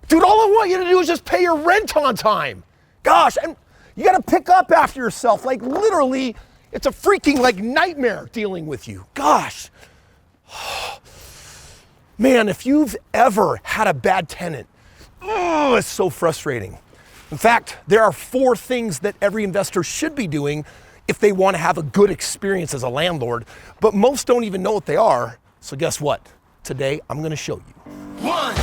Dude, all I want you to do is just pay your rent on time. Gosh, and you gotta pick up after yourself. Like literally, it's a freaking like nightmare dealing with you. Gosh. Man, if you've ever had a bad tenant, oh, it's so frustrating. In fact, there are 4 things that every investor should be doing if they want to have a good experience as a landlord, but most don't even know what they are. So guess what? Today, I'm gonna show you. One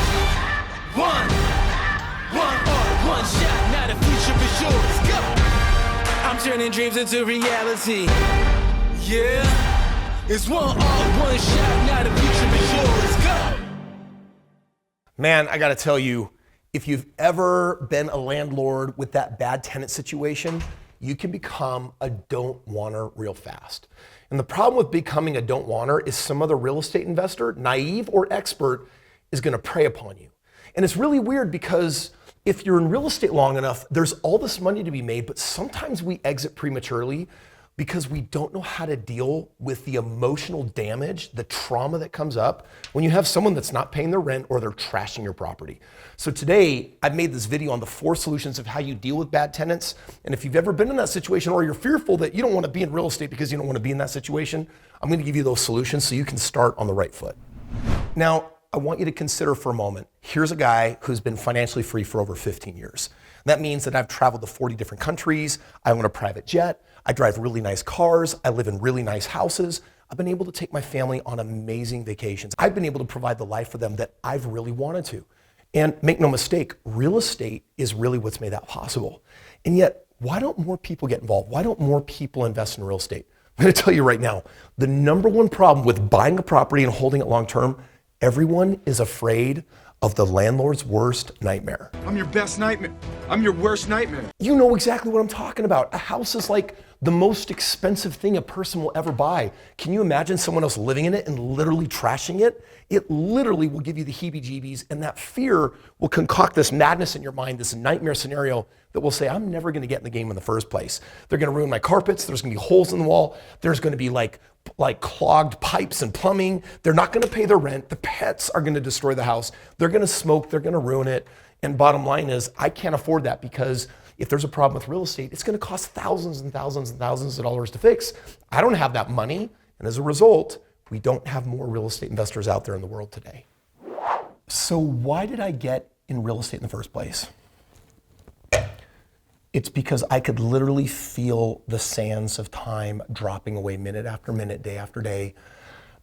shot, now the future is yours. Go! I'm turning dreams into reality. Yeah. It's one shot, now the future is yours. Go! Man, I gotta tell you, if you've ever been a landlord with that bad tenant situation, you can become a don't wanter real fast. And the problem with becoming a don't wanter is some other real estate investor, naive or expert, is gonna prey upon you. And it's really weird because if you're in real estate long enough, there's all this money to be made, but sometimes we exit prematurely because we don't know how to deal with the emotional damage, the trauma that comes up when you have someone that's not paying their rent or they're trashing your property. So today, I've made this video on the 4 solutions of how you deal with bad tenants. And if you've ever been in that situation or you're fearful that you don't want to be in real estate because you don't want to be in that situation, I'm going to give you those solutions so you can start on the right foot. Now, I want you to consider for a moment, here's a guy who's been financially free for over 15 years. That means that I've traveled to 40 different countries, I own a private jet, I drive really nice cars, I live in really nice houses. I've been able to take my family on amazing vacations. I've been able to provide the life for them that I've really wanted to. And make no mistake, real estate is really what's made that possible. And yet, why don't more people get involved? Why don't more people invest in real estate? I'm gonna tell you right now, the number one problem with buying a property and holding it long term, everyone is afraid of the landlord's worst nightmare. I'm your best nightmare. I'm your worst nightmare. You know exactly what I'm talking about. A house is like the most expensive thing a person will ever buy. Can you imagine someone else living in it and literally trashing it? It literally will give you the heebie-jeebies, and that fear will concoct this madness in your mind, this nightmare scenario that will say, I'm never gonna get in the game in the first place. They're gonna ruin my carpets, there's gonna be holes in the wall, there's gonna be like clogged pipes and plumbing. They're not gonna pay their rent. The pets are gonna destroy the house. They're gonna smoke, they're gonna ruin it. And bottom line is, I can't afford that because if there's a problem with real estate, it's gonna cost thousands and thousands and thousands of dollars to fix. I don't have that money. And as a result, we don't have more real estate investors out there in the world today. So why did I get in real estate in the first place? It's because I could literally feel the sands of time dropping away minute after minute, day after day.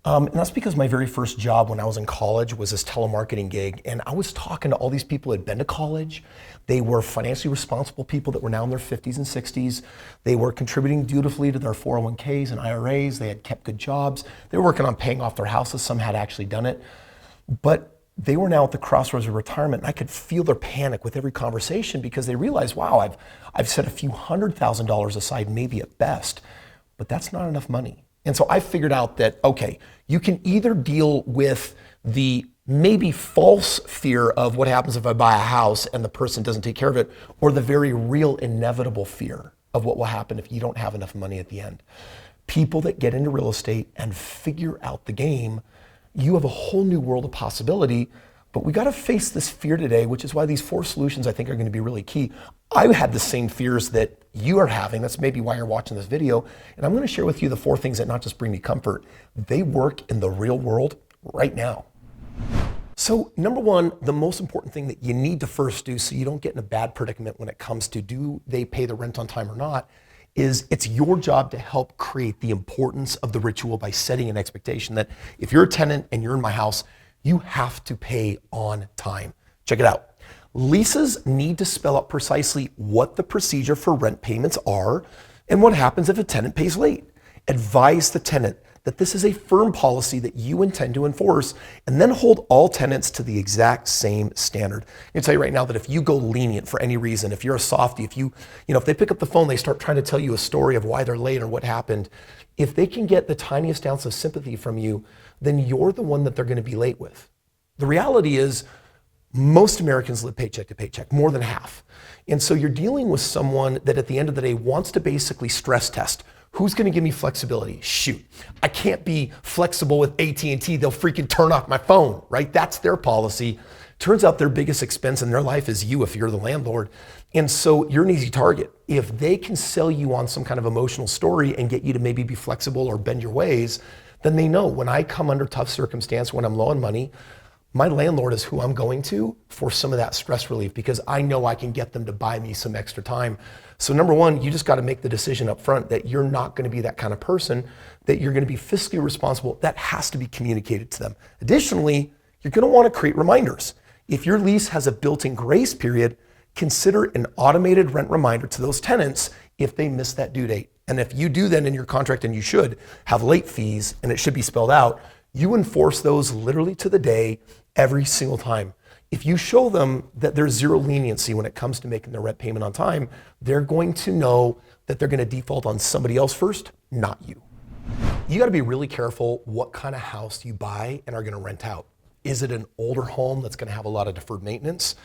And that's because my very first job when I was in college was this telemarketing gig. And I was talking to all these people who had been to college. They were financially responsible people that were now in their 50s and 60s. They were contributing dutifully to their 401ks and IRAs. They had kept good jobs. They were working on paying off their houses. Some had actually done it. But they were now at the crossroads of retirement, and I could feel their panic with every conversation because they realized, wow, I've set a few $100,000 aside, maybe at best, but that's not enough money. And so I figured out that, okay, you can either deal with the maybe false fear of what happens if I buy a house and the person doesn't take care of it, or the very real inevitable fear of what will happen if you don't have enough money at the end. People that get into real estate and figure out the game, you have a whole new world of possibility, but we gotta face this fear today, which is why these 4 solutions I think are gonna be really key. I had the same fears that you are having. That's maybe why you're watching this video. And I'm gonna share with you the 4 things that not just bring me comfort, they work in the real world right now. So number 1, the most important thing that you need to first do so you don't get in a bad predicament when it comes to do they pay the rent on time or not, is it's your job to help create the importance of the ritual by setting an expectation that if you're a tenant and you're in my house, you have to pay on time. Check it out. Leases need to spell out precisely what the procedure for rent payments are and what happens if a tenant pays late. Advise the tenant that this is a firm policy that you intend to enforce, and then hold all tenants to the exact same standard. I can tell you right now that if you go lenient for any reason, if you're a softie, if they pick up the phone, they start trying to tell you a story of why they're late or what happened, if they can get the tiniest ounce of sympathy from you, then you're the one that they're gonna be late with. The reality is, most Americans live paycheck to paycheck, more than half. And so you're dealing with someone that at the end of the day wants to basically stress test. Who's gonna give me flexibility? Shoot, I can't be flexible with AT&T. They'll freaking turn off my phone, right? That's their policy. Turns out their biggest expense in their life is you if you're the landlord. And so you're an easy target. If they can sell you on some kind of emotional story and get you to maybe be flexible or bend your ways, then they know when I come under tough circumstance, when I'm low on money, my landlord is who I'm going to for some of that stress relief because I know I can get them to buy me some extra time. So number one, you just got to make the decision up front that you're not going to be that kind of person, that you're going to be fiscally responsible. That has to be communicated to them. Additionally, you're going to want to create reminders. If your lease has a built-in grace period, consider an automated rent reminder to those tenants if they miss that due date. And if you do then in your contract, and you should have late fees and it should be spelled out, you enforce those literally to the day every single time. If you show them that there's zero leniency when it comes to making their rent payment on time, they're going to know that they're going to default on somebody else first, not you. You got to be really careful what kind of house you buy and are going to rent out. Is it an older home that's going to have a lot of deferred maintenance?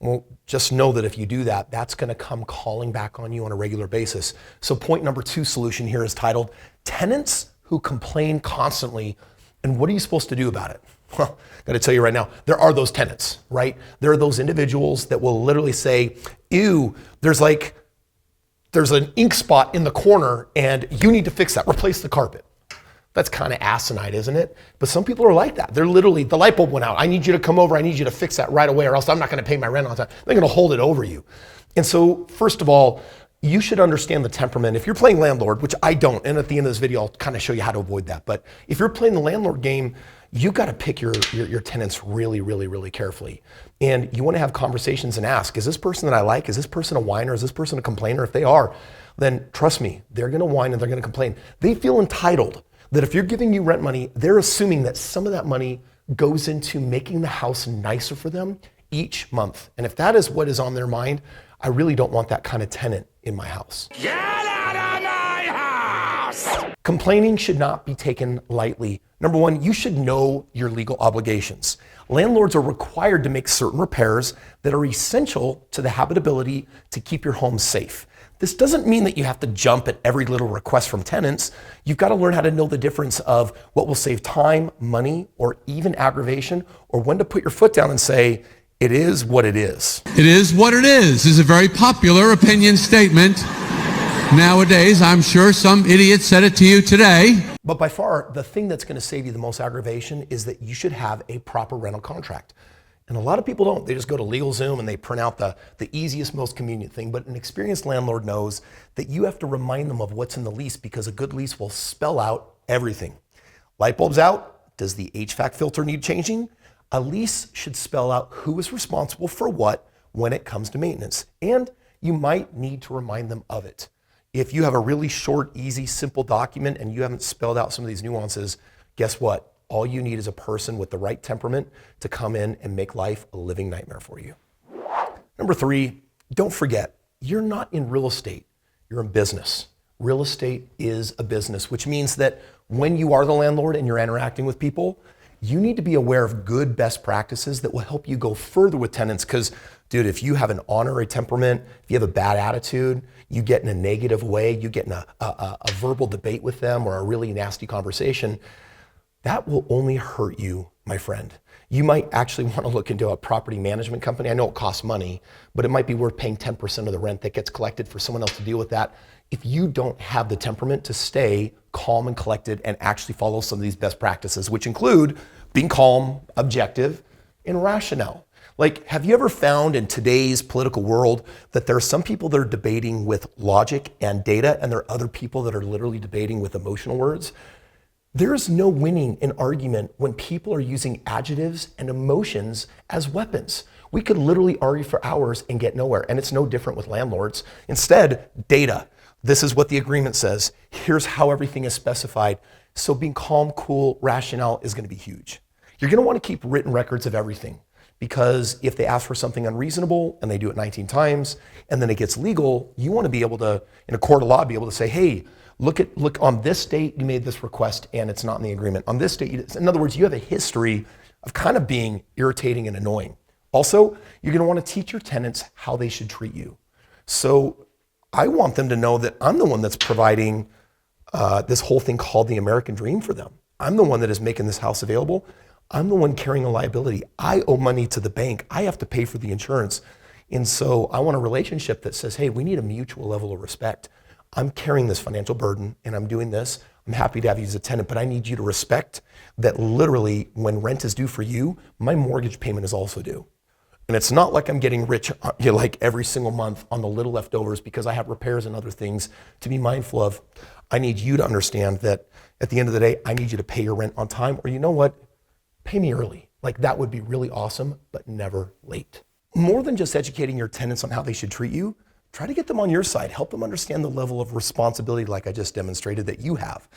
Well, just know that if you do that, that's going to come calling back on you on a regular basis. So point number 2 solution here is titled Tenants Who Complain Constantly. And what are you supposed to do about it? Well, I gotta tell you right now, there are those tenants, right? There are those individuals that will literally say, ew, there's an ink spot in the corner and you need to fix that, replace the carpet. That's kind of asinine, isn't it? But some people are like that. They're literally, the light bulb went out. I need you to come over. I need you to fix that right away or else I'm not gonna pay my rent on time. They're gonna hold it over you. And so first of all, you should understand the temperament. If you're playing landlord, which I don't, and at the end of this video, I'll kind of show you how to avoid that. But if you're playing the landlord game, you got to pick your tenants really, really, really carefully. And you want to have conversations and ask, is this person that I like, is this person a whiner? Is this person a complainer? If they are, then trust me, they're going to whine and they're going to complain. They feel entitled that if you're giving you rent money, they're assuming that some of that money goes into making the house nicer for them each month. And if that is what is on their mind, I really don't want that kind of tenant in my house. Get out of my house! Complaining should not be taken lightly. Number one, you should know your legal obligations. Landlords are required to make certain repairs that are essential to the habitability to keep your home safe. This doesn't mean that you have to jump at every little request from tenants. You've got to learn how to know the difference of what will save time, money, or even aggravation, or when to put your foot down and say, it is what it is. It is what it is a very popular opinion statement. Nowadays, I'm sure some idiot said it to you today. But by far, the thing that's going to save you the most aggravation is that you should have a proper rental contract. And a lot of people don't. They just go to LegalZoom and they print out the easiest, most convenient thing. But an experienced landlord knows that you have to remind them of what's in the lease because a good lease will spell out everything. Light bulbs out? Does the HVAC filter need changing? A lease should spell out who is responsible for what when it comes to maintenance. And you might need to remind them of it. If you have a really short, easy, simple document and you haven't spelled out some of these nuances, guess what? All you need is a person with the right temperament to come in and make life a living nightmare for you. Number 3, don't forget, you're not in real estate, you're in business. Real estate is a business, which means that when you are the landlord and you're interacting with people, you need to be aware of good best practices that will help you go further with tenants. Because, dude, if you have an honorary temperament, if you have a bad attitude, you get in a negative way, you get in a verbal debate with them or a really nasty conversation, that will only hurt you, my friend. You might actually want to look into a property management company. I know it costs money, but it might be worth paying 10% of the rent that gets collected for someone else to deal with that. If you don't have the temperament to stay calm and collected and actually follow some of these best practices, which include being calm, objective, and rational. Like, have you ever found in today's political world that there are some people that are debating with logic and data, and there are other people that are literally debating with emotional words? There is no winning an argument when people are using adjectives and emotions as weapons. We could literally argue for hours and get nowhere, and it's no different with landlords. Instead, data. This is what the agreement says. Here's how everything is specified. So being calm, cool, rational is going to be huge. You're going to want to keep written records of everything, because if they ask for something unreasonable and they do it 19 times and then it gets legal, you want to be able to, in a court of law, be able to say, hey, look on this date you made this request and it's not in the agreement. On this date, in other words, you have a history of kind of being irritating and annoying. Also, you're going to want to teach your tenants how they should treat you. So I want them to know that I'm the one that's providing this whole thing called the American dream for them. I'm the one that is making this house available. I'm the one carrying a liability. I owe money to the bank. I have to pay for the insurance. And so I want a relationship that says, hey, we need a mutual level of respect. I'm carrying this financial burden and I'm doing this. I'm happy to have you as a tenant, but I need you to respect that literally when rent is due for you, my mortgage payment is also due. And it's not like I'm getting rich like every single month on the little leftovers because I have repairs and other things to be mindful of. I need you to understand that at the end of the day, I need you to pay your rent on time, or you know what? Pay me early. Like that would be really awesome, but never late. More than just educating your tenants on how they should treat you, try to get them on your side. Help them understand the level of responsibility like I just demonstrated that you have.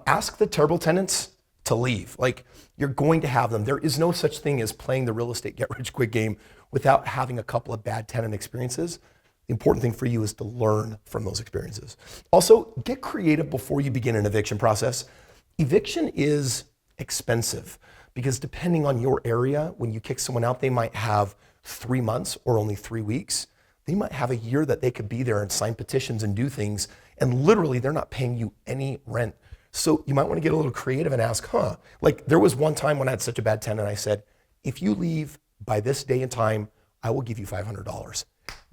Ask the terrible tenants to leave. Like you're going to have them. There is no such thing as playing the real estate get rich quick game without having a couple of bad tenant experiences. The important thing for you is to learn from those experiences. Also, get creative before you begin an eviction process. Eviction is expensive because depending on your area, when you kick someone out, they might have 3 months or only 3 weeks. They might have a year that they could be there and sign petitions and do things, and literally they're not paying you any rent. So you might want to get a little creative and ask, like there was one time when I had such a bad tenant, I said, if you leave by this day and time, I will give you $500.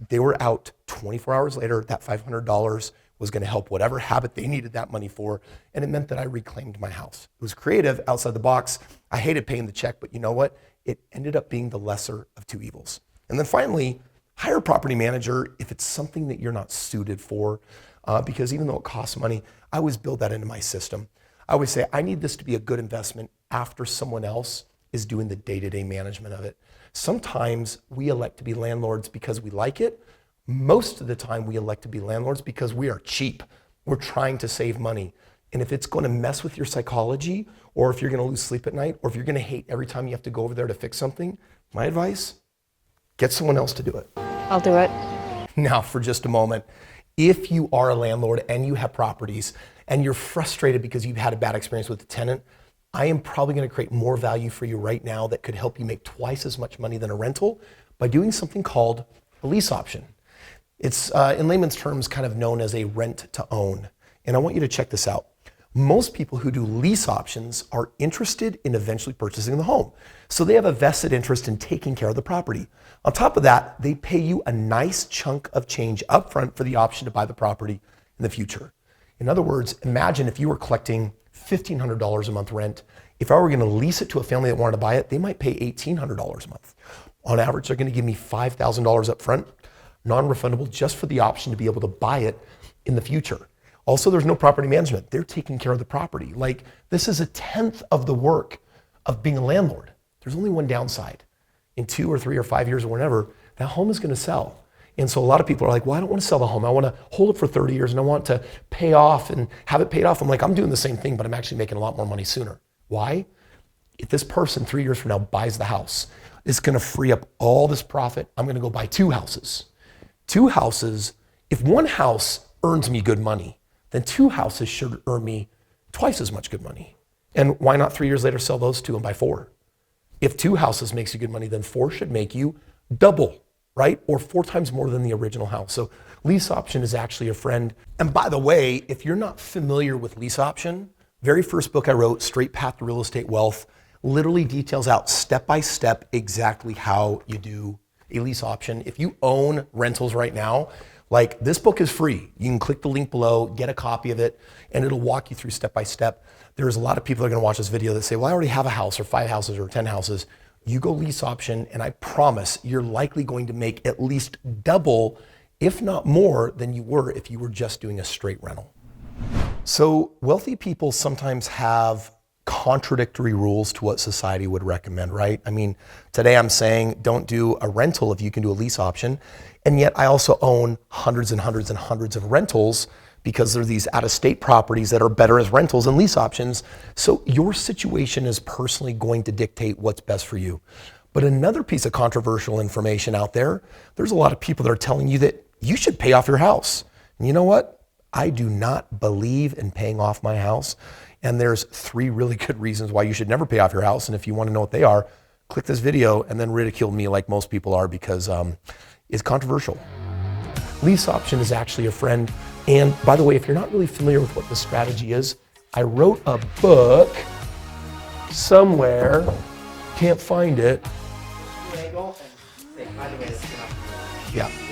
They were out 24 hours later. That $500 was going to help whatever habit they needed that money for, and it meant that I reclaimed my house. It was creative, outside the box. I hated paying the check, but you know what? It ended up being the lesser of two evils. And then finally, hire a property manager if it's something that you're not suited for, because even though it costs money, I always build that into my system. I always say, I need this to be a good investment after someone else is doing the day-to-day management of it. Sometimes we elect to be landlords because we like it. Most of the time we elect to be landlords because we are cheap. We're trying to save money. And if it's going to mess with your psychology, or if you're going to lose sleep at night, or if you're going to hate every time you have to go over there to fix something, my advice, get someone else to do it. I'll do it. Now, for just a moment, if you are a landlord and you have properties and you're frustrated because you've had a bad experience with the tenant, I am probably going to create more value for you right now that could help you make twice as much money than a rental by doing something called a lease option. It's, in layman's terms, kind of known as a rent to own. And I want you to check this out. Most people who do lease options are interested in eventually purchasing the home. So they have a vested interest in taking care of the property. On top of that, they pay you a nice chunk of change upfront for the option to buy the property in the future. In other words, imagine if you were collecting $1,500 a month rent. If I were going to lease it to a family that wanted to buy it, they might pay $1,800 a month. On average, they're going to give me $5,000 up front, non-refundable, just for the option to be able to buy it in the future. Also, there's no property management. They're taking care of the property. Like, this is 1/10 of the work of being a landlord. There's only one downside. In 2 or 3 or 5 years or whenever, that home is going to sell. And so a lot of people are like, well, I don't want to sell the home. I want to hold it for 30 years and I want to pay off and have it paid off. I'm like, I'm doing the same thing, but I'm actually making a lot more money sooner. Why? If this person 3 years from now buys the house, it's going to free up all this profit. I'm going to go buy 2 houses. 2 houses, if one house earns me good money, then 2 houses should earn me twice as much good money. And why not 3 years later sell those 2 and buy 4? If 2 houses makes you good money, then 4 should make you double, right? Or 4 times more than the original house. So lease option is actually a friend. And by the way, if you're not familiar with lease option, very first book I wrote, Straight Path to Real Estate Wealth, literally details out step by step exactly how you do a lease option. If you own rentals right now, like, this book is free. You can click the link below, get a copy of it, and it'll walk you through step by step. There's a lot of people that are gonna watch this video that say, well, I already have a house or 5 houses or 10 houses. You go lease option, and I promise you're likely going to make at least double, if not more, than you were if you were just doing a straight rental. So wealthy people sometimes have contradictory rules to what society would recommend, right? I mean, today I'm saying don't do a rental if you can do a lease option. And yet I also own hundreds and hundreds and hundreds of rentals because there are these out-of-state properties that are better as rentals and lease options. So your situation is personally going to dictate what's best for you. But another piece of controversial information out there, there's a lot of people that are telling you that you should pay off your house. And you know what? I do not believe in paying off my house. And there's 3 really good reasons why you should never pay off your house. And if you want to know what they are, click this video and then ridicule me like most people are because it's controversial. Lease option is actually a friend. And by the way, if you're not really familiar with what the strategy is, I wrote a book somewhere. Can't find it. Angle and say, by the way, this is not. Yeah.